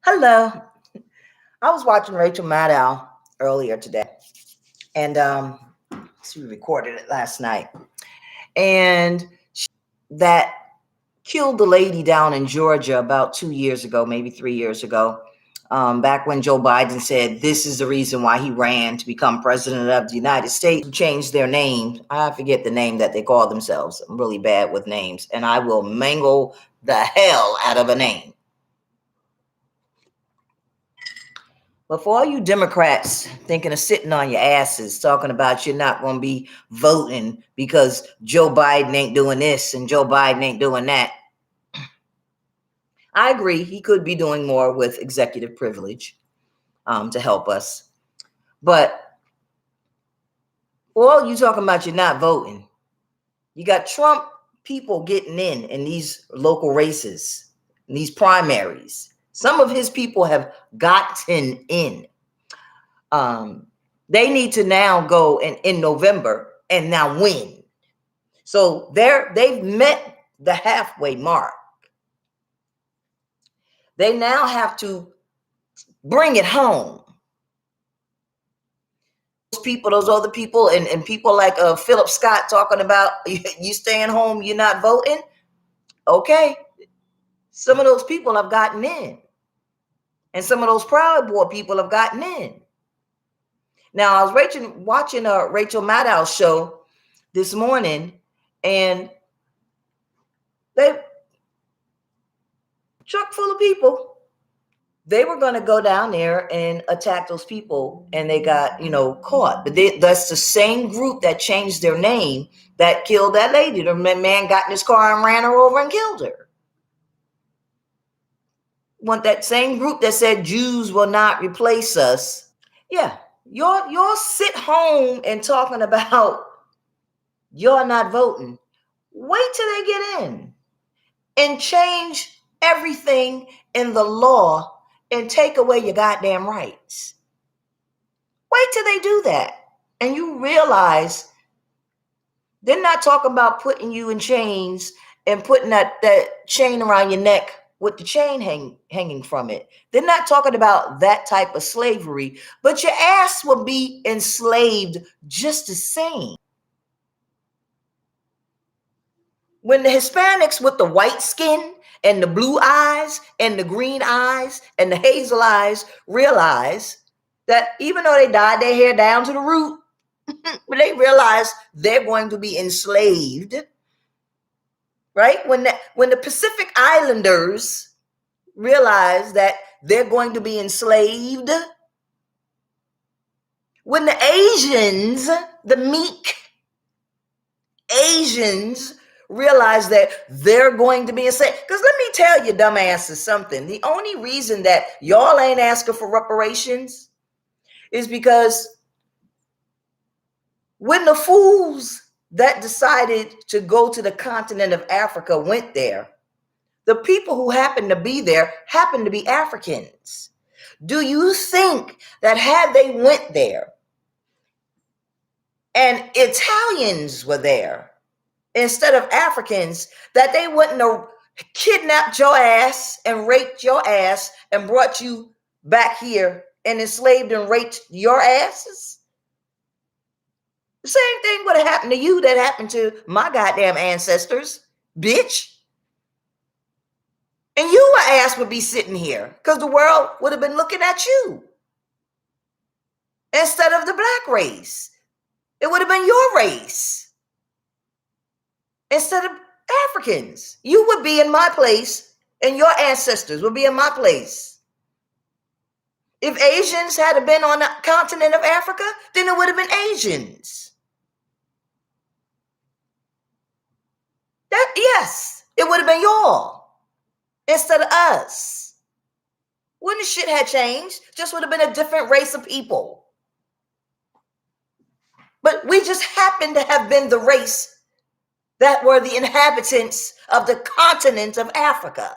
Hello. I was watching Rachel Maddow earlier today, and she recorded it last night, and that killed the lady down in Georgia about 2 years ago, maybe 3 years ago. Back when Joe Biden said this is the reason why he ran to become president of the United States, who changed their name. I forget the name that they call themselves. I'm really bad with names, and I will mangle the hell out of a name. But for all you Democrats thinking of sitting on your asses, talking about you're not going to be voting because Joe Biden ain't doing this and Joe Biden ain't doing that. I agree. He could be doing more with executive privilege to help us. But for all you talking about you're not voting, you got Trump people getting in these local races, in these primaries. Some of his people have gotten in. They need to now go in November and now win. So they've met the halfway mark. They now have to bring it home. Those other people, and people like Philip Scott talking about you staying home, you're not voting. Okay, some of those people have gotten in, and some of those Proud Boy people have gotten in. Now I was watching Rachel Maddow's show this morning, and they truck full of people. They were going to go down there and attack those people, and they got, caught. But that's the same group that changed their name that killed that lady. The man got in his car and ran her over and killed her. Want that same group that said Jews will not replace us. Yeah, you're sit home and talking about you're not voting. Wait till they get in and change everything in the law and take away your goddamn rights. Wait till they do that. And you realize they're not talking about putting you in chains and putting that chain around your neck with the chain hanging from it. They're not talking about that type of slavery, but your ass will be enslaved just the same. When the Hispanics with the white skin and the blue eyes and the green eyes and the hazel eyes realize that even though they dyed their hair down to the root, they realize they're going to be enslaved, right? When the Pacific Islanders realize that they're going to be enslaved, when the Asians, the meek Asians, realize that they're going to be enslaved. Because let me tell you, dumbasses, something. The only reason that y'all ain't asking for reparations is because when the fools that decided to go to the continent of Africa went there, the people who happened to be there happened to be Africans. Do you think that had they went there and Italians were there instead of Africans, that they wouldn't have kidnapped your ass and raped your ass and brought you back here and enslaved and raped your asses? The same thing would have happened to you that happened to my goddamn ancestors, bitch. And your ass would be sitting here because the world would have been looking at you instead of the black race. It would have been your race. Instead of Africans, you would be in my place and your ancestors would be in my place. If Asians had been on the continent of Africa, then it would have been Asians. Yes, it would have been y'all instead of us. Wouldn't the shit have changed? Just would have been a different race of people. But we just happen to have been the race that were the inhabitants of the continent of Africa.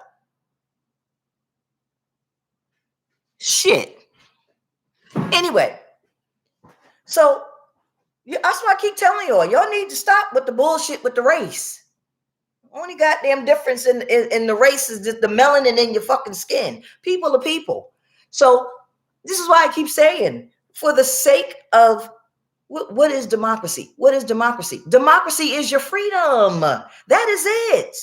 Shit. Anyway, so that's why I keep telling y'all need to stop with the bullshit with the race. Only goddamn difference in the race is the melanin in your fucking skin. People are people. So this is why I keep saying, for the sake of what is democracy? What is democracy? Democracy is your freedom. That is it.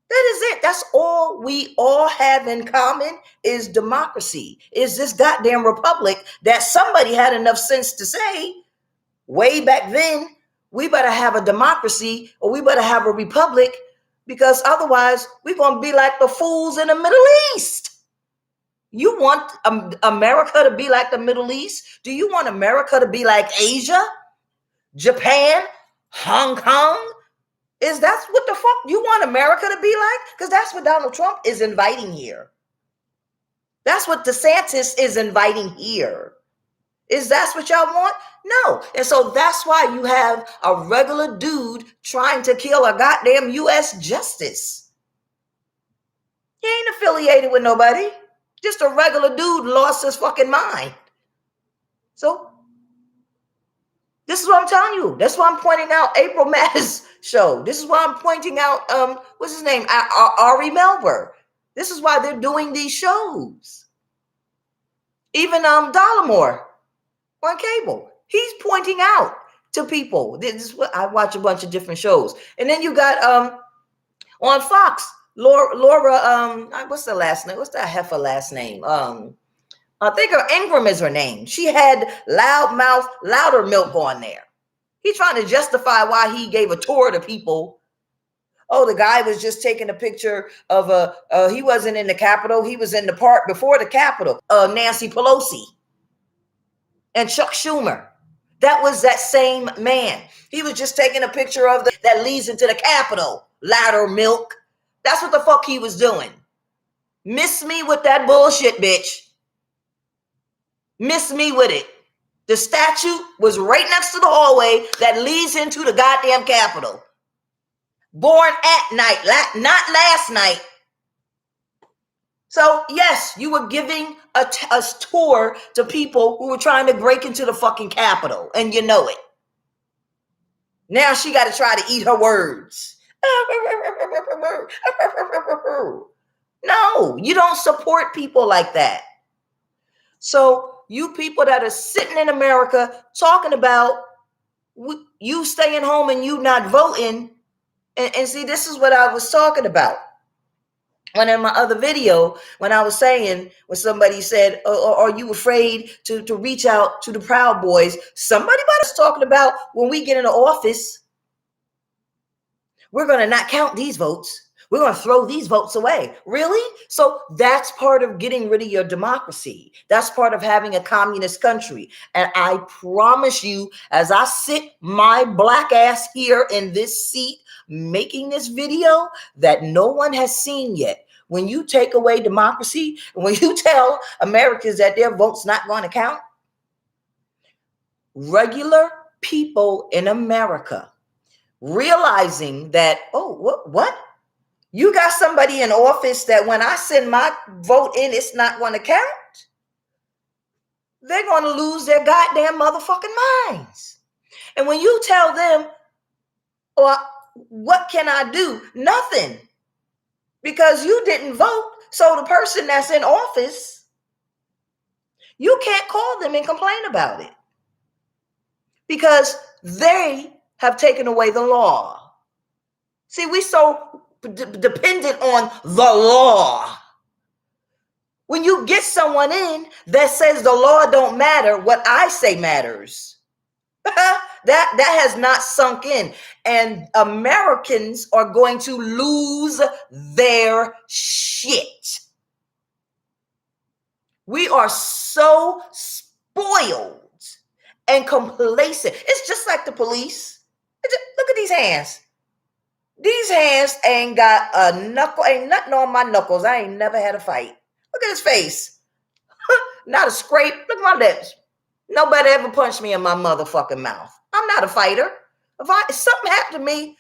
That is it. That's all we all have in common is democracy. Is this goddamn republic that somebody had enough sense to say way back then, we better have a democracy or we better have a republic, because otherwise we're going to be like the fools in the Middle East. You want America to be like the Middle East? Do you want America to be like Asia, Japan, Hong Kong? Is that what the fuck you want America to be like? Because that's what Donald Trump is inviting here. That's what DeSantis is inviting here. Is that what y'all want? No. And so that's why you have a regular dude trying to kill a goddamn U.S. justice. He ain't affiliated with nobody. Just a regular dude lost his fucking mind. So this is what I'm telling you. That's why I'm pointing out April Madness show. This is why I'm pointing out, what's his name? Ari Melber. This is why they're doing these shows. Even Dollamore on cable. He's pointing out to people. This is what I watch a bunch of different shows. And then you got on Fox, Laura, what's the last name? What's that heifer last name? I think her Ingram is her name. She had Loudmouth Loudermilk on there. He's trying to justify why he gave a tour to people. Oh, the guy was just taking a picture of he wasn't in the Capitol. He was in the park before the Capitol. Nancy Pelosi and Chuck Schumer. That was that same man. He was just taking a picture of that leads into the Capitol. Loudermilk. That's what the fuck he was doing. Miss me with that bullshit, bitch. Miss me with it. The statue was right next to the hallway that leads into the goddamn Capitol. Born at night, not last night. So, yes, you were giving a tour to people who were trying to break into the fucking Capitol, and you know it. Now she got to try to eat her words. No, you don't support people like that. So, you people that are sitting in America talking about you staying home and you not voting, and see, this is what I was talking about. When in my other video, when I was saying, when somebody said, are you afraid to reach out to the Proud Boys? Somebody was talking about when we get into office, we're going to not count these votes. We're going to throw these votes away. Really? So that's part of getting rid of your democracy. That's part of having a communist country. And I promise you, as I sit my black ass here in this seat making this video that no one has seen yet, when you take away democracy, when you tell Americans that their vote's not going to count, regular people in America realizing that, oh, what? You got somebody in office that when I send my vote in, it's not going to count. They're going to lose their goddamn motherfucking minds. And when you tell them, well, what can I do? Nothing. Because you didn't vote. So the person that's in office, you can't call them and complain about it. Because they have taken away the law. See, we so dependent on the law. When you get someone in that says the law don't matter, what I say matters. that has not sunk in, and Americans are going to lose their shit. We are so spoiled and complacent. It's just like the police. Look at these hands. These hands ain't got a knuckle, ain't nothing on my knuckles. I ain't never had a fight. Look at his face. Not a scrape. Look at my lips. Nobody ever punched me in my motherfucking mouth. I'm not a fighter. If something happened to me,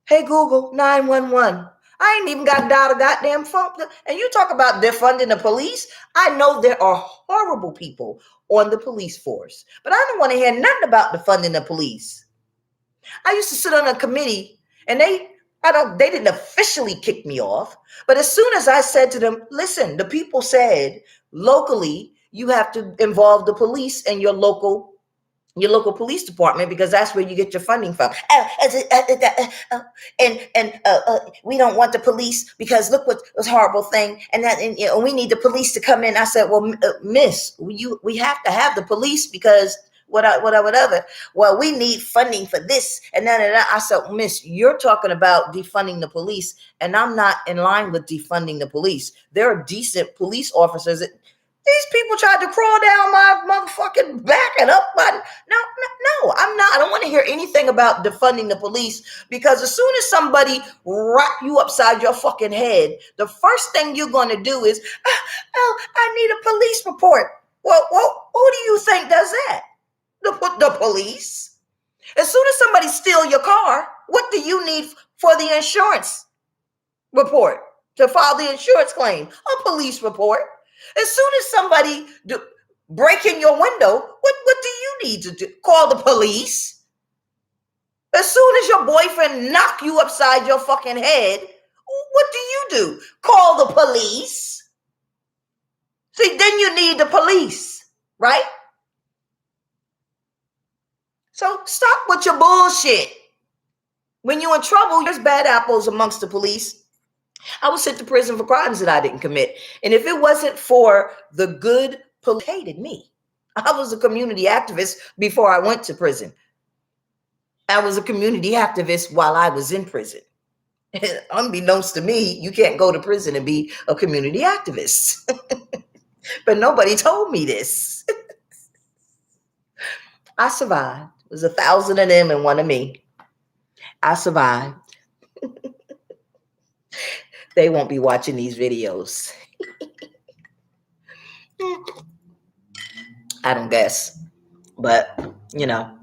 hey, Google, 911. I ain't even got dialed a goddamn phone. And you talk about defunding the police. I know there are horrible people on the police force, but I don't want to hear nothing about defunding the police. I used to sit on a committee And they didn't officially kick me off, but as soon as I said to them, listen, the people said locally you have to involve the police and your local police department because that's where you get your funding from. And we don't want the police because look what was horrible thing, and we need the police to come in. I said, well, miss, we have to have the police because whatever. Well, we need funding for this and that and that. I said, miss, you're talking about defunding the police, and I'm not in line with defunding the police. There are decent police officers. These people tried to crawl down my motherfucking back and up my no, I'm not. I don't want to hear anything about defunding the police because as soon as somebody rock you upside your fucking head, the first thing you're going to do is, oh, I need a police report. Well, who do you think does that? The police. As soon as somebody steals your car, what do you need for the insurance report to file the insurance claim? A police report. As soon as somebody break in your window, what do you need to do? Call the police. As soon as your boyfriend knock you upside your fucking head, what do? Call the police. See, then you need the police, right? So stop with your bullshit. When you're in trouble, there's bad apples amongst the police. I was sent to prison for crimes that I didn't commit. And if it wasn't for the good police, hated me. I was a community activist before I went to prison. I was a community activist while I was in prison. And unbeknownst to me, you can't go to prison and be a community activist. But nobody told me this. I survived. It was 1,000 of them and one of me. I survived. They won't be watching these videos. I don't guess. But, you know.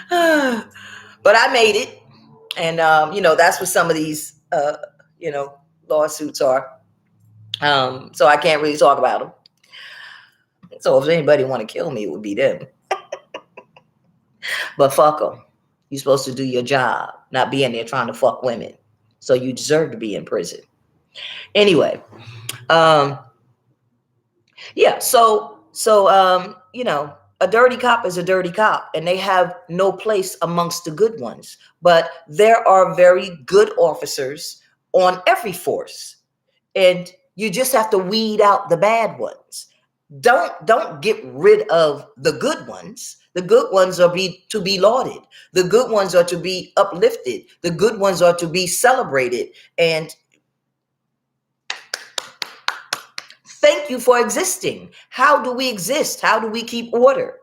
But I made it. And, that's what some of these, lawsuits are. So I can't really talk about them. So if anybody want to kill me, it would be them. But fuck them. You're supposed to do your job, not be in there trying to fuck women. So you deserve to be in prison. Anyway, yeah. So a dirty cop is a dirty cop, and they have no place amongst the good ones. But there are very good officers on every force, and you just have to weed out the bad ones. Don't get rid of the good ones. The good ones are to be lauded. The good ones are to be uplifted. The good ones are to be celebrated. And thank you for existing. How do we exist? How do we keep order?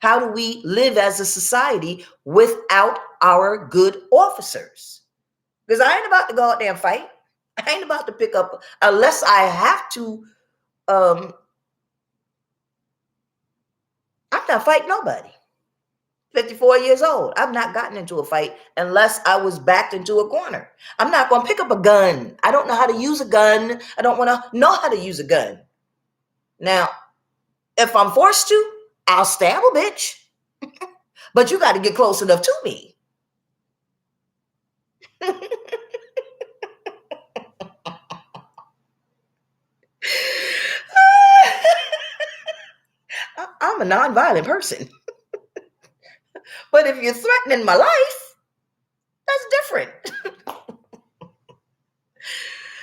How do we live as a society without our good officers? Because I ain't about to go out there and fight. I ain't about to pick up, unless I have to. I'm not fighting nobody. 54 years old. I've not gotten into a fight unless I was backed into a corner. I'm not going to pick up a gun. I don't know how to use a gun. I don't want to know how to use a gun. Now, if I'm forced to, I'll stab a bitch. But you got to get close enough to me. I'm a nonviolent person. But if you're threatening my life, that's different.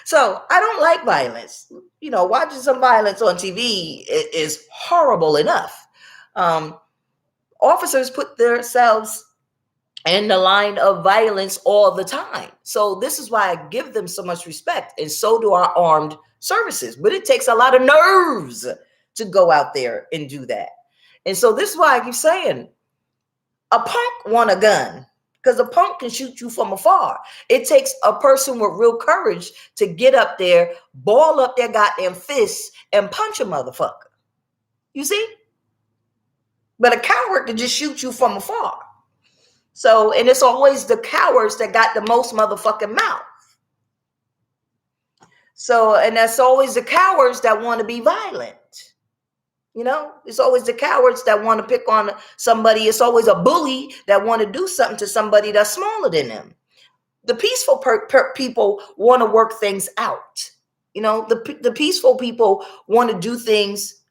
So I don't like violence. Watching some violence on TV is horrible enough. Officers put themselves in the line of violence all the time. So this is why I give them so much respect. And so do our armed services. But it takes a lot of nerves to go out there and do that. And so this is why I keep saying, a punk want a gun because a punk can shoot you from afar. It takes a person with real courage to get up there, ball up their goddamn fists and punch a motherfucker. You see? But a coward can just shoot you from afar. So, and it's always the cowards that got the most motherfucking mouth. So, and that's always the cowards that want to be violent. You know, it's always the cowards that want to pick on somebody. It's always a bully that want to do something to somebody that's smaller than them. The peaceful people want to work things out. You know, the peaceful people want to do things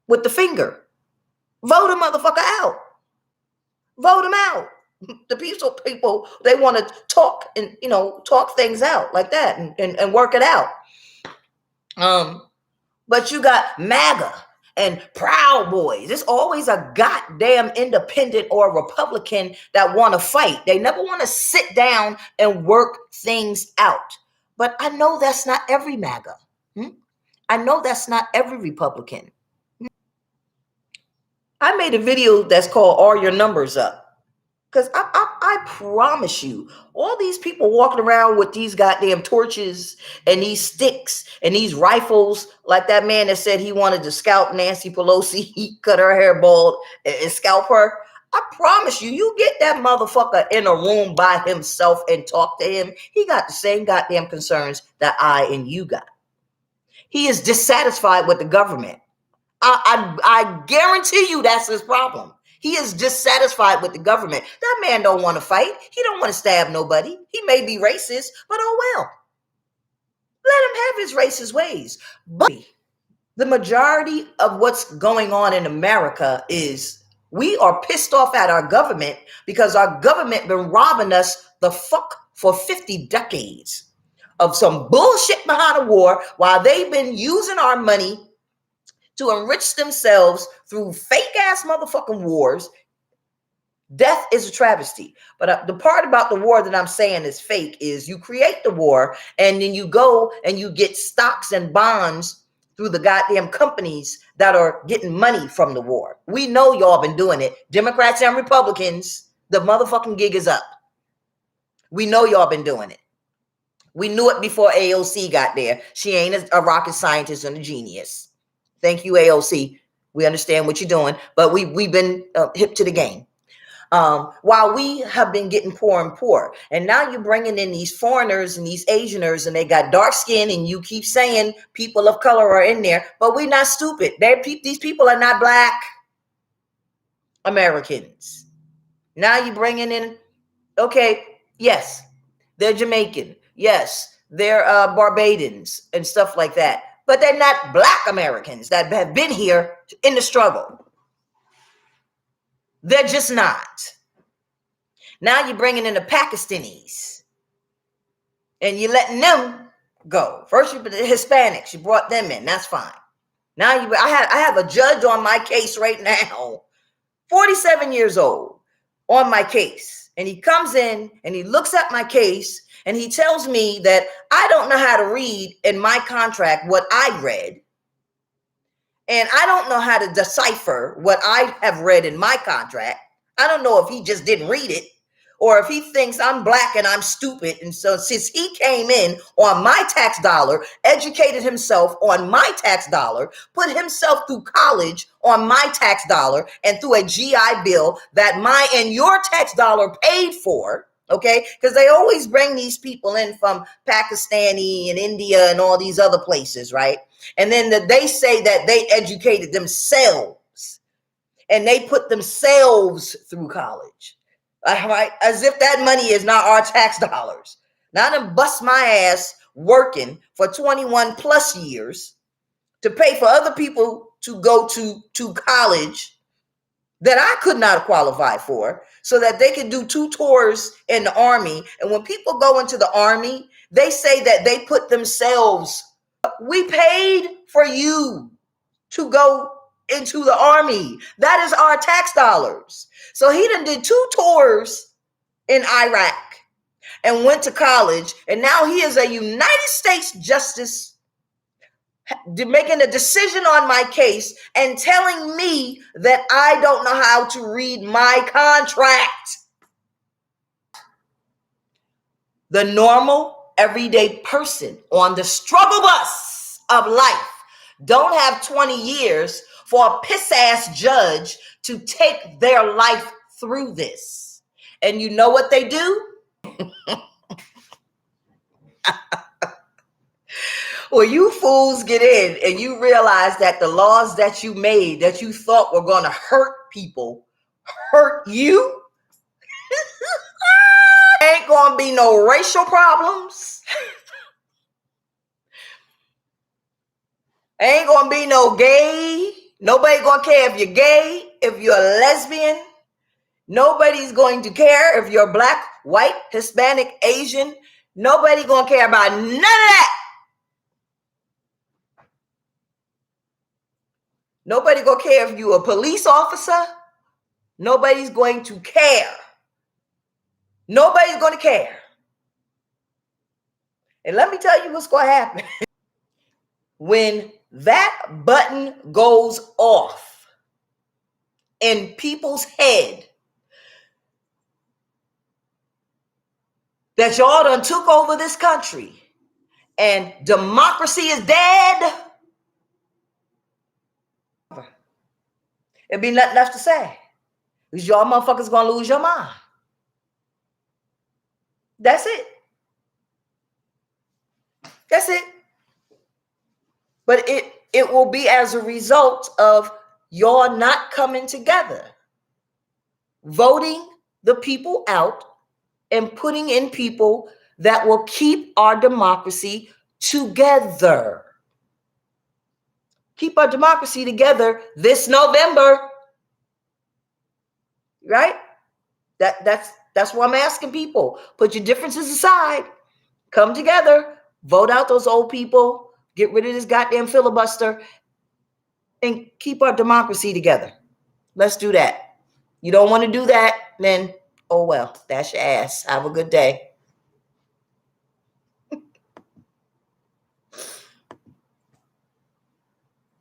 with the finger. Vote a motherfucker out. Vote them out. The peaceful people, they want to talk and, you know, talk things out like that and work it out. But you got MAGA and Proud Boys. It's always a goddamn independent or Republican that want to fight. They never want to sit down and work things out. But I know that's not every MAGA. I know that's not every Republican. I made a video that's called Are Your Numbers Up? Because I promise you, all these people walking around with these goddamn torches and these sticks and these rifles, like that man that said he wanted to scalp Nancy Pelosi, he cut her hair bald and scalp her. I promise you, you get that motherfucker in a room by himself and talk to him, he got the same goddamn concerns that I and you got. He is dissatisfied with the government. I guarantee you that's his problem. He is dissatisfied with the government. That man don't want to fight. He don't want to stab nobody. He may be racist, but oh well. Let him have his racist ways. But the majority of what's going on in America is we are pissed off at our government because our government been robbing us the fuck for 50 decades of some bullshit behind a war while they've been using our money to enrich themselves through fake ass motherfucking wars. Death is a travesty. But the part about the war that I'm saying is fake is you create the war and then you go and you get stocks and bonds through the goddamn companies that are getting money from the war. We know y'all been doing it. Democrats and Republicans, the motherfucking gig is up. We know y'all been doing it. We knew it before AOC got there. She ain't a rocket scientist and a genius. Thank you, AOC. We understand what you're doing, but we've been hip to the game. While we have been getting poor and poor, and now you're bringing in these foreigners and these Asianers, and they got dark skin, and you keep saying people of color are in there, but we're not stupid. These people are not Black Americans. Now you're bringing in, okay, yes, they're Jamaican. Yes, they're Barbadians and stuff like that. But they're not Black Americans that have been here in the struggle. They're just not. Now you're bringing in the Pakistanis and you're letting them go. First, the Hispanics, you brought them in. That's fine. Now I have a judge on my case right now, 47 years old, on my case. And he comes in and he looks at my case and he tells me that I don't know how to read in my contract what I read. And I don't know how to decipher what I have read in my contract. I don't know if he just didn't read it or if he thinks I'm Black and I'm stupid. And so since he came in on my tax dollar, educated himself on my tax dollar, put himself through college on my tax dollar and through a GI Bill that my and your tax dollar paid for, okay? Because they always bring these people in from Pakistani and India and all these other places, right? And then they say that they educated themselves and they put themselves through college, right? As if that money is not our tax dollars. Now I done bust my ass working for 21 plus years to pay for other people to go to college that I could not qualify for so that they could do 2 tours in the Army. And when people go into the Army, they say that they put themselves. We paid for you to go into the Army. That is our tax dollars. So he done did 2 tours in Iraq and went to college. And now he is a United States justice making a decision on my case and telling me that I don't know how to read my contract. The normal, everyday person on the struggle bus of life don't have 20 years for a piss-ass judge to take their life through this. And you know what they do? Well, you fools get in and you realize that the laws that you made that you thought were going to hurt people hurt you. Ain't going to be no racial problems. Ain't going to be no gay. Nobody going to care if you're gay, if you're a lesbian. Nobody's going to care if you're black, white, Hispanic, Asian. Nobody going to care about none of that. Nobody going to care if you're a police officer. Nobody's going to care. Nobody's going to care. And let me tell you what's going to happen. When that button goes off in people's head that y'all done took over this country and democracy is dead, it'd be nothing left to say. Because y'all motherfuckers gonna lose your mind. That's it. That's it. But it will be as a result of y'all not coming together, voting the people out and putting in people that will keep our democracy together. Keep our democracy together this November. Right? That's why I'm asking people. Put your differences aside. Come together. Vote out those old people. Get rid of this goddamn filibuster. And keep our democracy together. Let's do that. You don't want to do that, then, oh well, that's your ass. Have a good day.